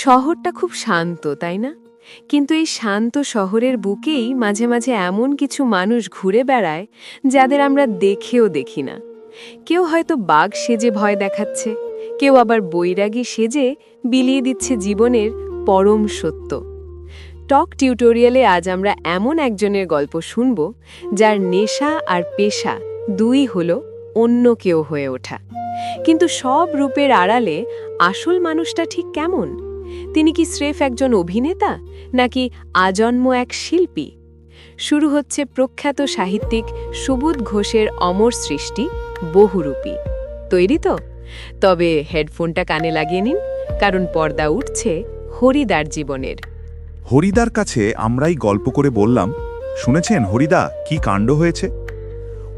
শহরটা খুব শান্ত, তাই না? কিন্তু এই শান্ত শহরের বুকেই মাঝে মাঝে এমন কিছু মানুষ ঘুরে বেড়ায় যাদের আমরা দেখেও দেখি না। কেউ হয়তো বাঘ সেজে ভয় দেখাচ্ছে, কেউ আবার বৈরাগী সেজে বিলিয়ে দিচ্ছে জীবনের পরম সত্য। টক টিউটোরিয়ালে আজ আমরা এমন একজনের গল্প শুনব যার নেশা আর পেশা দুই হলো অন্য কেউ হয়ে ওঠা। কিন্তু সব রূপের আড়ালে আসল মানুষটা ঠিক কেমন? তিনি কি স্রেফ একজন অভিনেতা, নাকি আজন্ম এক শিল্পী? শুরু হচ্ছে প্রখ্যাত সাহিত্যিক সুবোধ ঘোষের অমর সৃষ্টি বহুরূপী। তৈরি তো? তবে হেডফোনটা কানে লাগিয়ে নিন, কারণ পর্দা উঠছে হরিদার জীবনের। হরিদার কাছে আমরাই গল্প করে বললাম, শুনেছেন হরিদা কি কাণ্ড হয়েছে?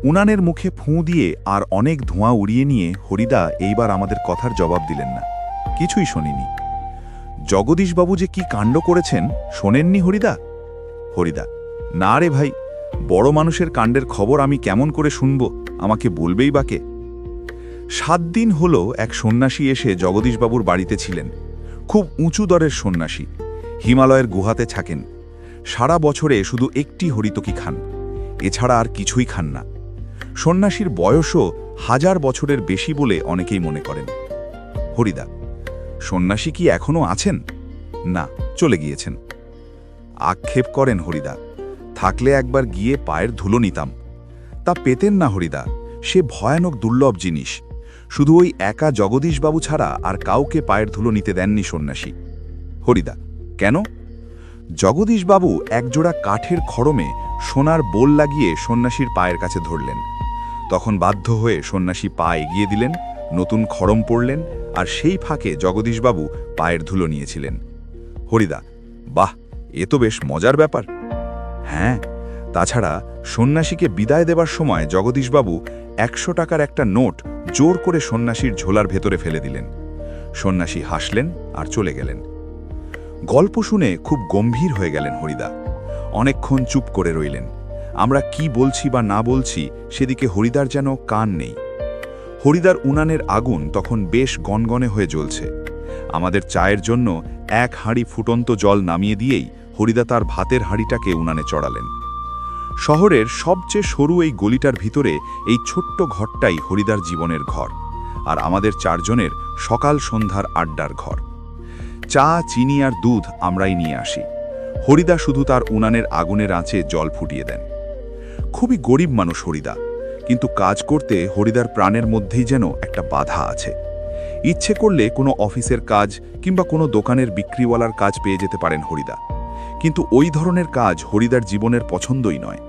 উনানের মুখে ফুঁ দিয়ে আর অনেক ধোঁয়া উড়িয়ে নিয়ে হরিদা এইবার আমাদের কথার জবাব দিলেন না। কিছুই শুনিনি। জগদীশবাবু যে কি কাণ্ড করেছেন শোনেননি হরিদা? হরিদা: না রে ভাই, বড় মানুষের কাণ্ডের খবর আমি কেমন করে শুনব, আমাকে বলবেই বাকে। 7 দিন হলো এক সন্ন্যাসী এসে জগদীশবাবুর বাড়িতে ছিলেন। খুব উঁচু দরের সন্ন্যাসী, হিমালয়ের গুহাতে থাকেন। সারা বছরে শুধু একটি হরিতকি খান, এছাড়া আর কিছুই খান না। সন্ন্যাসীর বয়সও 1000 বছরের বেশি বলে অনেকেই মনে করেন। হরিদা: সন্ন্যাসী কি এখনো আছেন? না, চলে গিয়েছেন। আক্ষেপ করেন হরিদা, থাকলে একবার গিয়ে পায়ের ধুলো নিতাম। তা পেতেন না হরিদা, সে ভয়ানক দুর্লভ জিনিস। শুধু ওই একা জগদীশবাবু ছাড়া আর কাউকে পায়ের ধুলো নিতে দেননি সন্ন্যাসী। হরিদা: কেন? জগদীশবাবু একজোড়া কাঠের খড়মে সোনার বোল লাগিয়ে সন্ন্যাসীর পায়ের কাছে ধরলেন। তখন বাধ্য হয়ে সন্ন্যাসী পা এগিয়ে দিলেন, নতুন খড়ম পড়লেন, আর সেই ফাঁকে জগদীশবাবু পায়ের ধুলো নিয়েছিলেন। হরিদা: বাহ, এ তো বেশ মজার ব্যাপার। হ্যাঁ, তাছাড়া সন্ন্যাসীকে বিদায় দেবার সময় জগদীশবাবু 100 টাকার একটা নোট জোর করে সন্ন্যাসীর ঝোলার ভেতরে ফেলে দিলেন। সন্ন্যাসী হাসলেন আর চলে গেলেন। গল্প শুনে খুব গম্ভীর হয়ে গেলেন হরিদা। অনেকক্ষণ চুপ করে রইলেন। আমরা কি বলছি বা না বলছি সেদিকে হরিদার যেন কান নেই। হরিদার উনানের আগুন তখন বেশ গনগনে হয়ে জ্বলছে। আমাদের চায়ের জন্য 1 হাঁড়ি ফুটন্ত জল নামিয়ে দিয়েই হরিদা তার ভাতের হাঁড়িটাকে উনানে চড়ালেন। শহরের সবচেয়ে সরু এই গলিটার ভিতরে এই ছোট্ট ঘরটাই হরিদার জীবনের ঘর, আর আমাদের 4 জনের সকাল সন্ধ্যার আড্ডার ঘর। চা, চিনি আর দুধ আমরাই নিয়ে আসি। হরিদা শুধু তার উনানের আগুনের আঁচে জল ফুটিয়ে দেন। খুবই গরিব মানুষ হরিদা, কিন্তু কাজ করতে হরিদার প্রাণের মধ্যেই যেন একটা বাধা আছে। ইচ্ছে করলে কোনো অফিসের কাজ কিংবা কোনো দোকানের বিক্রিওয়ালার কাজ পেয়ে যেতে পারেন হরিদা, কিন্তু ওই ধরনের কাজ হরিদার জীবনের পছন্দই নয়।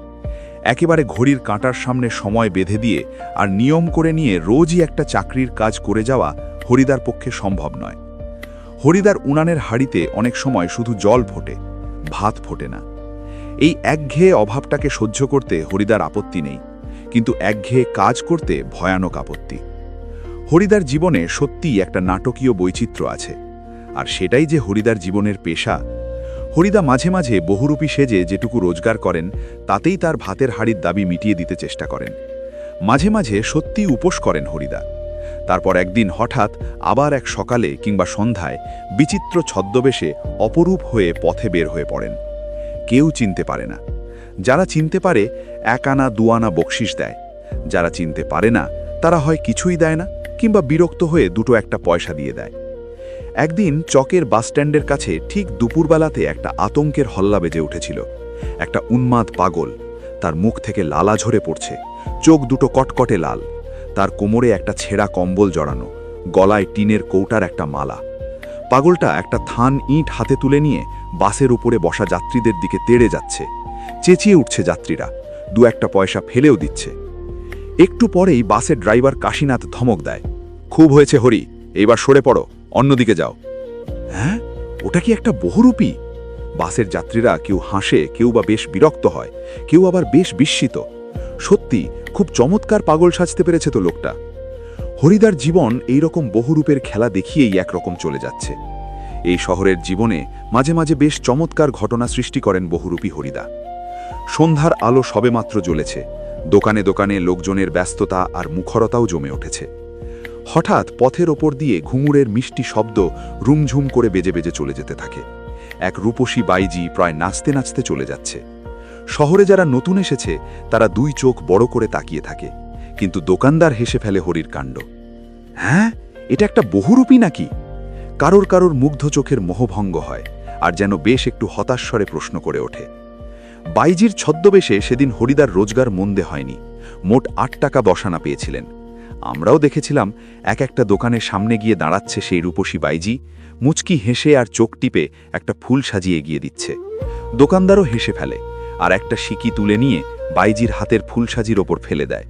একেবারে ঘড়ির কাঁটার সামনে সময় বেঁধে দিয়ে আর নিয়ম করে নিয়ে রোজই একটা চাকরির কাজ করে যাওয়া হরিদার পক্ষে সম্ভব নয়। হরিদার উনানের হাঁড়িতে অনেক সময় শুধু জল ফোটে, ভাত ফোটে না। এই একঘেয়ে অভাবটাকে সহ্য করতে হরিদার আপত্তি নেই, কিন্তু একঘেয়ে কাজ করতে ভয়ানক আপত্তি। হরিদার জীবনে সত্যিই একটা নাটকীয় বৈচিত্র্য আছে, আর সেটাই যে হরিদার জীবনের পেশা। হরিদা মাঝে মাঝে বহুরূপী সেজে যেটুকু রোজগার করেন তাতেই তার ভাতের হাঁড়ির দাবি মিটিয়ে দিতে চেষ্টা করেন। মাঝে মাঝে সত্যিই উপোস করেন হরিদা। তারপর একদিন হঠাৎ আবার এক সকালে কিংবা সন্ধ্যায় বিচিত্র ছদ্মবেশে অপরূপ হয়ে পথে বের হয়ে পড়েন। কেউ চিনতে পারে না। যারা চিনতে পারে 1 আনা 2 আনা বকশিস দেয়, যারা চিনতে পারে না তারা হয় কিছুই দেয় না, কিংবা বিরক্ত হয়ে 2-1 পয়সা দিয়ে দেয়। একদিন চকের বাসস্ট্যান্ডের কাছে ঠিক দুপুরবেলাতে একটা আতঙ্কের হল্লা বেজে উঠেছিল। একটা উন্মাদ পাগল, তার মুখ থেকে লালা ঝরে পড়ছে, চোখ দুটো কটকটে লাল, তার কোমরে একটা ছেঁড়া কম্বল জড়ানো, গলায় টিনের কৌটার একটা মালা। পাগলটা একটা থান ইঁট হাতে তুলে নিয়ে বাসের উপরে বসা যাত্রীদের দিকে তেড়ে যাচ্ছে। চেঁচিয়ে উঠছে যাত্রীরা, 2-1 পয়সা ফেলেও দিচ্ছে। একটু পরেই বাসের ড্রাইভার কাশীনাথ ধমক দেয়, খুব হয়েছে হরি, এইবার সরে পড়ো, অন্যদিকে যাও। হ্যাঁ, ওটা কি একটা বহুরূপী? বাসের যাত্রীরা কেউ হাসে, কেউ বা বেশ বিরক্ত হয়, কেউ আবার বেশ বিস্মিত। সত্যি খুব চমৎকার পাগল সাজতে পেরেছে তো লোকটা। হরিদার জীবন এই রকম বহুরূপের খেলা দেখিয়েই একরকম চলে যাচ্ছে। এই শহরের জীবনে মাঝে মাঝে বেশ চমৎকার ঘটনা সৃষ্টি করেন বহুরূপী হরিদা। সন্ধ্যার আলো সবেমাত্র জ্বলেছে, দোকানে দোকানে লোকজনের ব্যস্ততা আর মুখরতাও জমে উঠেছে। হঠাৎ পথের ওপর দিয়ে ঘুঙুরের মিষ্টি শব্দ রুমঝুম করে বেজে বেজে চলে যেতে থাকে। এক রূপসী বাইজি প্রায় নাচতে নাচতে চলে যাচ্ছে। শহরে যারা নতুন এসেছে তারা দুই চোখ বড় করে তাকিয়ে থাকে, কিন্তু দোকানদার হেসে ফেলে হরির কাণ্ড। হ্যাঁ, এটা একটা বহুরূপী নাকি? কারোর কারোর মুগ্ধ চোখের মোহভঙ্গ হয়, আর যেন বেশ একটু হতাশ্বরে প্রশ্ন করে ওঠে। বাইজির ছদ্মবেশে সেদিন হরিদার রোজগার মন্দে হয়নি। মোট ৮ টাকা বসানা পেয়েছিলেন। আমরাও দেখেছিলাম এক একটা দোকানের সামনে গিয়ে দাঁড়াচ্ছে সেই রূপসী বাইজি, মুচকি হেসে আর চোখ টিপে একটা ফুল সাজিয়ে এগিয়ে দিচ্ছে। দোকানদারও হেসে ফেলে আর একটা সিকি তুলে নিয়ে বাইজির হাতের ফুল সাজির ওপর ফেলে দেয়।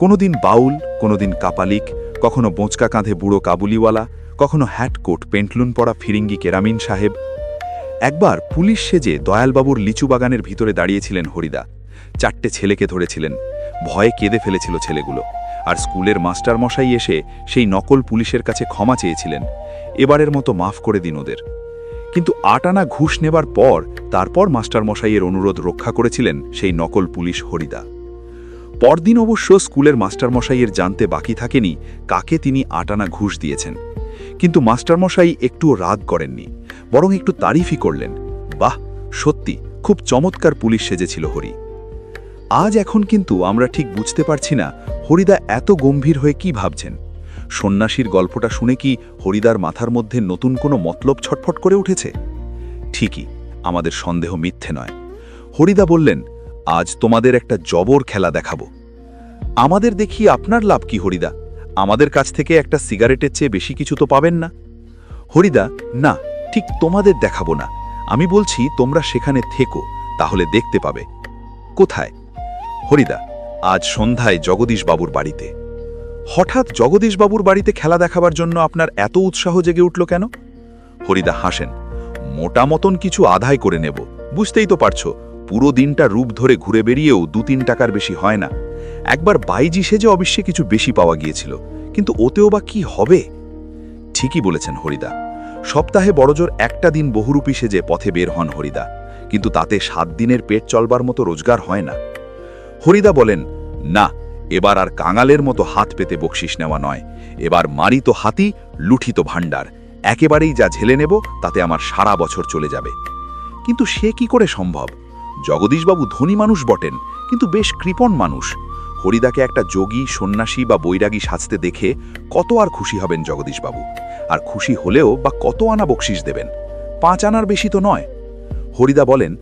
কোনোদিন বাউল, কোনোদিন কাপালিক, কখনো বোঁচকা কাঁধে বুড়ো কাবুলিওয়ালা, কখনো হ্যাটকোট পেন্টলুন পরা ফিরিঙ্গি কেরামিন সাহেব। একবার পুলিশ সেজে দয়ালবাবুর লিচু বাগানের ভিতরে দাঁড়িয়েছিলেন হরিদা। 4টে ছেলেকে ধরেছিলেন। ভয়ে কেঁদে ফেলেছিল ছেলেগুলো, আর স্কুলের মাস্টার মশাই এসে সেই নকল পুলিশের কাছে ক্ষমা চেয়েছিলেন, এবারের মতো মাফ করে দিন ওদের। কিন্তু 8 আনা ঘুষ নেবার পর তারপর মাস্টার মশাইয়ের অনুরোধ রক্ষা করেছিলেন সেই নকল পুলিশ হরিদা। পরদিন অবশ্য স্কুলের মাস্টার মশাইয়ের জানতে বাকি থাকেনি কাকে তিনি 8 আনা ঘুষ দিয়েছেন। কিন্তু মাস্টার মশাই একটুও রাগ করেননি, বরং একটু তারিফই করলেন। বাহ, সত্যি খুব চমৎকার পুলিশ সেজেছিল হরি। আজ এখন কিন্তু আমরা ঠিক বুঝতে পারছি না হরিদা এত গম্ভীর হয়ে কি ভাবছেন। সন্ন্যাসীর গল্পটা শুনে কি হরিদার মাথার মধ্যে নতুন কোনো মতলব ছটফট করে উঠেছে? ঠিকই, আমাদের সন্দেহ মিথ্যে নয়। হরিদা বললেন, আজ তোমাদের একটা জবর খেলা দেখাবো। আমাদের দেখি আপনার লাভ কি হরিদা? আমাদের কাছ থেকে একটা সিগারেটের চেয়ে বেশি কিছু তো পাবেন না। হরিদা, না, ঠিক তোমাদের দেখাবো না, আমি বলছি তোমরা সেখানে থেকো, তাহলে দেখতে পাবে। কোথায়? হরিদা, আজ সন্ধ্যায় জগদীশবাবুর বাড়িতে। হঠাৎ জগদীশবাবুর বাড়িতে খেলা দেখাবার জন্য আপনার এত উৎসাহ জেগে উঠল কেন? হরিদা হাসেন, মোটা মতন কিছু আদায় করে নেব, বুঝতেই তো পারছো, পুরো দিনটা রূপ ধরে ঘুরে বেরিয়েও 2-3 টাকার বেশি হয় না। একবার বাইজি সেজে অবশ্যই কিছু বেশি পাওয়া গিয়েছিল, কিন্তু ওতেও বা কি হবে? ঠিকই বলেছেন হরিদা, সপ্তাহে বড়জোর একটা দিন বহুরূপী সেজে পথে বের হন হরিদা, কিন্তু তাতে 7 দিনের পেট চলবার মতো রোজগার হয় না। হরিদা বলেন, না, এবার আর কাঙালের মতো হাত পেতে বকশিস নেওয়া নয়, এবার মারি তো হাতি, লুঠি তো ভাণ্ডার, একেবারেই যা ঝেলে নেব তাতে আমার সারা বছর চলে যাবে। কিন্তু সে কি করে সম্ভব? জগদীশবাবু ধনী মানুষ বটেন, কিন্তু বেশ কৃপণ মানুষ। হরিদাকে একটা যোগী, সন্ন্যাসী বা বৈরাগী সাজতে দেখে কত আর খুশি হবেন জগদীশবাবু? আর খুশি হলেও বা কত আনা বকশিস দেবেন? 5 আনার বেশি তো নয়। হরিদা বলেন,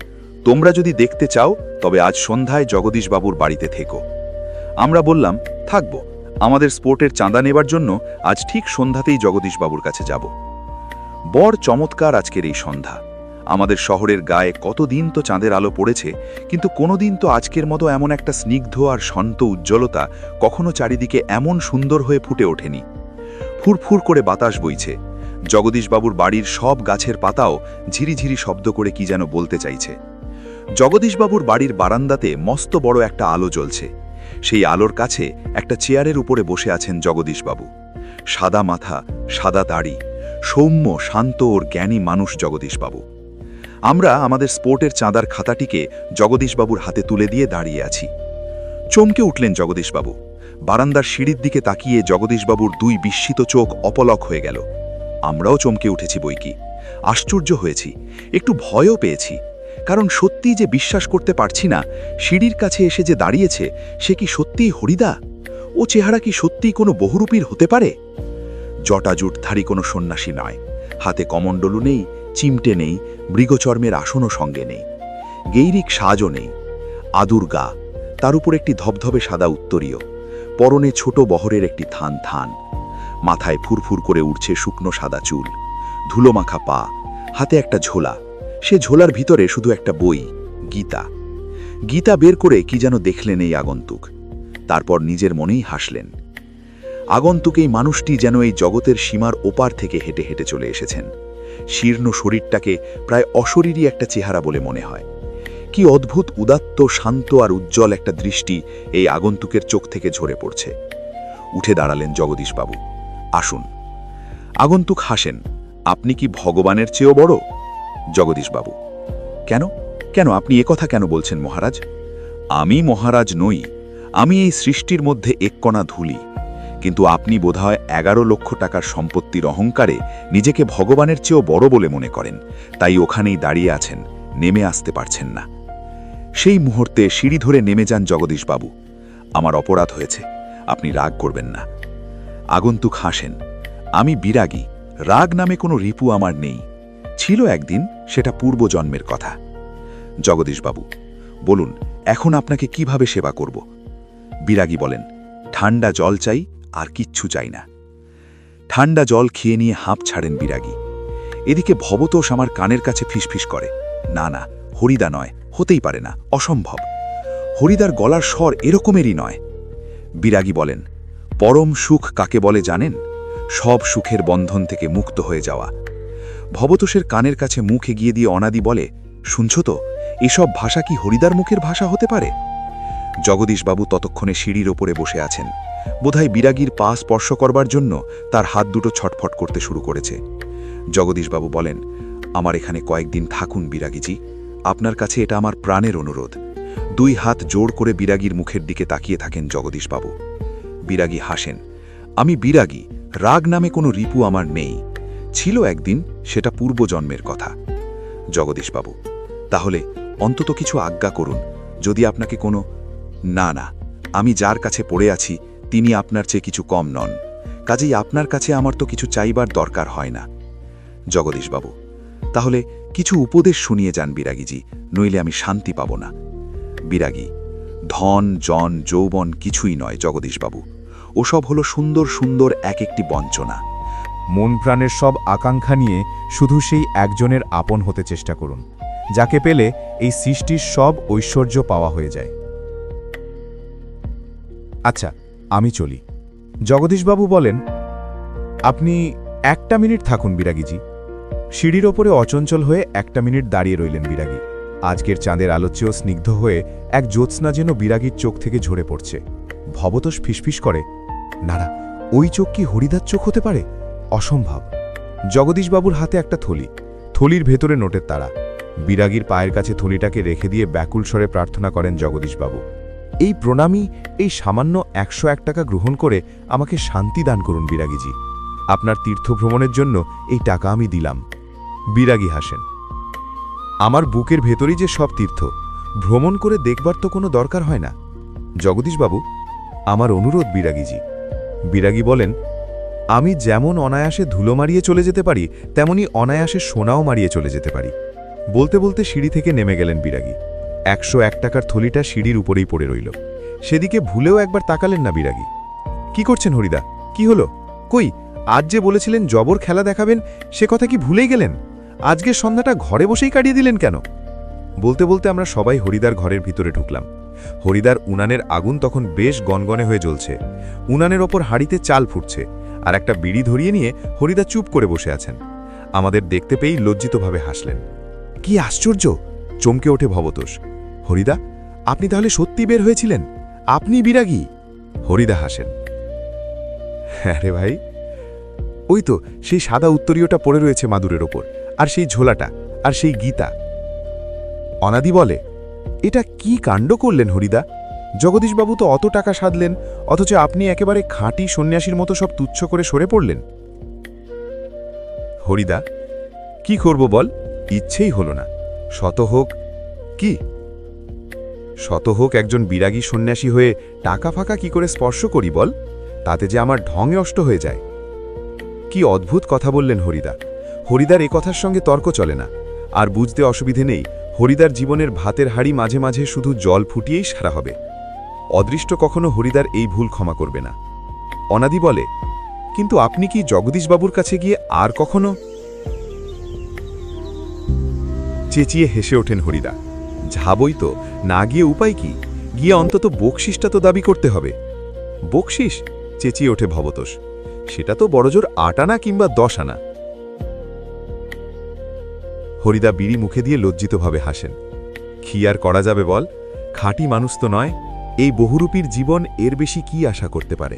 তোমরা যদি দেখতে চাও তবে আজ সন্ধ্যায় জগদীশবাবুর বাড়িতে থেকো। আমরা বললাম, থাকব, আমাদের স্পোর্টের চাঁদা নেবার জন্য আজ ঠিক সন্ধ্যাতেই জগদীশবাবুর কাছে যাব। বড় চমৎকার আজকের এই সন্ধ্যা। আমাদের শহরের গায়ে কতদিন তো চাঁদের আলো পড়েছে, কিন্তু কোনোদিন তো আজকের মতো এমন একটা স্নিগ্ধ আর শান্ত উজ্জ্বলতা কখনো চারিদিকে এমন সুন্দর হয়ে ফুটে ওঠেনি। ফুরফুর করে বাতাস বইছে। জগদীশবাবুর বাড়ির সব গাছের পাতাও ঝিরিঝিরি শব্দ করে কি যেন বলতে চাইছে। জগদীশবাবুর বাড়ির বারান্দাতে মস্ত বড় একটা আলো জ্বলছে। সেই আলোর কাছে একটা চেয়ারের উপরে বসে আছেন জগদীশবাবু। সাদা মাথা, সাদা দাড়ি, সৌম্য, শান্ত ওর জ্ঞানী মানুষ জগদীশবাবু। আমরা আমাদের স্পোর্টের চাঁদার খাতাটিকে জগদীশবাবুর হাতে তুলে দিয়ে দাঁড়িয়ে আছি। চমকে উঠলেন জগদীশবাবু। বারান্দার সিঁড়ির দিকে তাকিয়ে জগদীশবাবুর 2 বিস্মিত চোখ অপলক হয়ে গেল। আমরাও চমকে উঠেছি বইকি, আশ্চর্য হয়েছি, একটু ভয়ও পেয়েছি। কারণ সত্যিই যে বিশ্বাস করতে পারছি না, সিঁড়ির কাছে এসে যে দাঁড়িয়েছে সে কি সত্যিই হরিদা? ও চেহারা কি সত্যিই কোনো বহুরূপীর হতে পারে? জটাজুটধারী কোনো সন্ন্যাসী নয়, হাতে কমণ্ডলু নেই, চিমটে নেই, মৃগচর্মের আসনও সঙ্গে নেই, গেইরিক সাজও নেই। আদুর গা, তার উপর একটি ধবধবে সাদা উত্তরীয়, পরনে ছোট বহরের একটি থান থান, মাথায় ফুরফুর করে উঠছে শুকনো সাদা চুল, ধুলোমাখা পা, হাতে একটা ঝোলা। সে ঝোলার ভিতরে শুধু একটা বই, গীতা। গীতা বের করে কি যেন দেখলেন এই আগন্তুক, তারপর নিজের মনেই হাসলেন। আগন্তুক এই মানুষটি যেন এই জগতের সীমার ওপার থেকে হেঁটে হেঁটে চলে এসেছেন। শীর্ণ শরীরটাকে প্রায় অশরীরী একটা চেহারা বলে মনে হয়। কি অদ্ভুত উদাত্ত, শান্ত আর উজ্জ্বল একটা দৃষ্টি এই আগন্তুকের চোখ থেকে ঝরে পড়ছে। উঠে দাঁড়ালেন জগদীশবাবু। আসুন। আগন্তুক হাসেন, আপনি কি ভগবানের চেয়েও বড়? জগদীশবাবু, কেন কেন আপনি একথা কেন বলছেন মহারাজ? আমি মহারাজ নই, আমি এই সৃষ্টির মধ্যে এক কণা ধুলি, কিন্তু আপনি বোধহয় 11 লক্ষ টাকার সম্পত্তির অহংকারে নিজেকে ভগবানের চেয়েও বড় বলে মনে করেন, তাই ওখানেই দাঁড়িয়ে আছেন, নেমে আসতে পারছেন না। সেই মুহূর্তে সিঁড়ি ধরে নেমে যান জগদীশবাবু। আমার অপরাধ হয়েছে, আপনি রাগ করবেন না। আগন্তুক হাসেন। আমি বিরাগী, রাগ নামে কোনো রিপু আমার নেই। ছিল একদিন, সেটা পূর্বজন্মের কথা। জগদীশবাবু, বলুন এখন আপনাকে কিভাবে সেবা করব? বিরাগী বলেন, ঠান্ডা জল চাই, আর কিচ্ছু চাই না। ঠান্ডা জল খেয়ে নিয়ে হাঁপ ছাড়েন বিরাগী। এদিকে ভবতোষ আমার কানের কাছে ফিসফিস করে, না না, হরিদা নয়, হতেই পারে না, অসম্ভব। হরিদার গলার স্বর এরকমেরই নয়। বিরাগী বলেন, পরম সুখ কাকে বলে জানেন? সব সুখের বন্ধন থেকে মুক্ত হয়ে যাওয়া। ভবতোষের কানের কাছে মুখ এগিয়ে দিয়ে অনাদি বলে, শুনছ তো, এসব ভাষা কি হরিদার মুখের ভাষা হতে পারে? জগদীশবাবু ততক্ষণে সিঁড়ির ওপরে বসে আছেন। বোধহয় বিরাগীর পা স্পর্শ করবার জন্য তার হাত দুটো ছটফট করতে শুরু করেছে। জগদীশবাবু বলেন, আমার এখানে কয়েকদিন থাকুন বিরাগীজি, আপনার কাছে এটা আমার প্রাণের অনুরোধ। 2 হাত জোড় করে বিরাগীর মুখের দিকে তাকিয়ে থাকেন জগদীশবাবু। বিরাগী হাসেন। আমি বিরাগী, রাগ নামে কোনো রিপু আমার নেই। ছিল একদিন, সেটা পূর্বজন্মের কথা। জগদীশবাবু, তাহলে অন্তত কিছু আজ্ঞা করুন, যদি আপনাকে কোনো... না না, আমি যার কাছে পড়ে আছি তিনি আপনার চেয়ে কিছু কম নন, কাজেই আপনার কাছে আমার তো কিছু চাইবার দরকার হয় না। জগদীশবাবু, তাহলে কিছু উপদেশ শুনিয়ে যান বিরাগীজি, নইলে আমি শান্তি পাব না। বিরাগী, ধন জন যৌবন কিছুই নয় জগদীশবাবু, ওসব হলো সুন্দর সুন্দর এক একটি বঞ্চনা। মন প্রাণের সব আকাঙ্ক্ষা নিয়ে শুধু সেই একজনের আপন হতে চেষ্টা করুন, যাকে পেলে এই সৃষ্টির সব ঐশ্বর্য পাওয়া হয়ে যায়। আচ্ছা, আমি চলি। জগদীশবাবু বলেন, আপনি 1 মিনিট থাকুন বিরাগীজি। সিঁড়ির ওপরে অচঞ্চল হয়ে 1 মিনিট দাঁড়িয়ে রইলেন বিরাগী। আজকের চাঁদের আলোচ্যেও স্নিগ্ধ হয়ে এক জ্যোৎস্না যেন বিরাগীর চোখ থেকে ঝরে পড়ছে। ভবতোষ ফিসফিস করে, না না, ওই চোখ কি হরিদার চোখ হতে পারে? অসম্ভব। জগদীশবাবুর হাতে একটা থলি, থলির ভেতরে নোটের তাড়া। বিরাগীর পায়ের কাছে থলিটাকে রেখে দিয়ে ব্যাকুল স্বরে প্রার্থনা করেন জগদীশবাবু, এই প্রণামী, এই সামান্য 101 টাকা গ্রহণ করে আমাকে শান্তি দান করুন বিরাগীজি। আপনার তীর্থভ্রমণের জন্য এই টাকা আমি দিলাম। বিরাগী হাসেন। আমার বুকের ভেতরই যে সব তীর্থ, ভ্রমণ করে দেখবার তো কোনো দরকার হয় না। জগদীশবাবু, আমার অনুরোধ বিরাগীজি। বিরাগী বলেন, আমি যেমন অনায়াসে ধুলো মারিয়ে চলে যেতে পারি, তেমনি অনায়াসে সোনাও মারিয়ে চলে যেতে পারি। বলতে বলতে সিঁড়ি থেকে নেমে গেলেন বিরাগী। 101 টাকার থলিটা সিঁড়ির উপরেই পড়ে রইল। সেদিকে ভুলেও একবার তাকালেন না বিরাগী। কি করছেন হরিদা? কি হলো? কই, আজ যে বলেছিলেন জবর খেলা দেখাবেন, সে কথা কি ভুলেই গেলেন? আজকের সন্ধ্যাটা ঘরে বসেই কাটিয়ে দিলেন কেন? বলতে বলতে আমরা সবাই হরিদার ঘরের ভিতরে ঢুকলাম। হরিদার উনানের আগুন তখন বেশ গনগনে হয়ে জ্বলছে। উনানের ওপর হাঁড়িতে চাল ফুটছে, আর একটা বিড়ি ধরিয়ে নিয়ে হরিদা চুপ করে বসে আছেন। আমাদের দেখতে পেয়েই লজ্জিতভাবে হাসলেন। কি আশ্চর্য! চমকে ওঠে ভবতোষ। হরিদা, আপনি তাহলে সত্যি বের হয়েছিলেন? আপনি বিরাগী? হরিদা হাসেন। হ্যাঁ রে ভাই, ওই তো সেই সাদা উত্তরীয়টা পড়ে রয়েছে মাদুরের ওপর, আর সেই ঝোলাটা, আর সেই গীতা। অনাদি বলে, এটা কি কাণ্ড করলেন হরিদা? জগদীশবাবু তো অত টাকা সাধলেন, অথচ আপনি একেবারে খাঁটি সন্ন্যাসীর মতো সব তুচ্ছ করে সরে পড়লেন। হরিদা, কি করব বল, ইচ্ছেই হলো না। শত হোক কি, শত হোক একজন বিরাগী সন্ন্যাসী হয়ে টাকা ফাঁকা কি করে স্পর্শ করি বল? তাতে যে আমার ঢঙে অষ্ট হয়ে যায়। কি অদ্ভুত কথা বললেন হরিদা। হরিদার এ কথার সঙ্গে তর্ক চলে না। আর বুঝতে অসুবিধে নেই, হরিদার জীবনের ভাতের হাড়ি মাঝে মাঝে শুধু জল ফুটিয়েই সারা হবে। অদৃষ্ট কখনো হরিদার এই ভুল ক্ষমা করবে না। অনাদি বলে, কিন্তু আপনি কি জগদীশবাবুর কাছে গিয়ে আর কখনো? চেঁচিয়ে হেসে ওঠেন হরিদা। যাবই তো, না গিয়ে উপায় কি? গিয়ে অন্তত বকশিসটা তো দাবি করতে হবে। বকশিস? চেঁচিয়ে ওঠে ভবতোষ। সেটা তো বড়জোর 8 আনা কিংবা 10 আনা। হরিদা বিড়ি মুখে দিয়ে লজ্জিতভাবে হাসেন। কি আর করা যাবে বল, খাঁটি মানুষ তো নয়, এই বহুরূপীর জীবন এর বেশি কি আশা করতে পারে?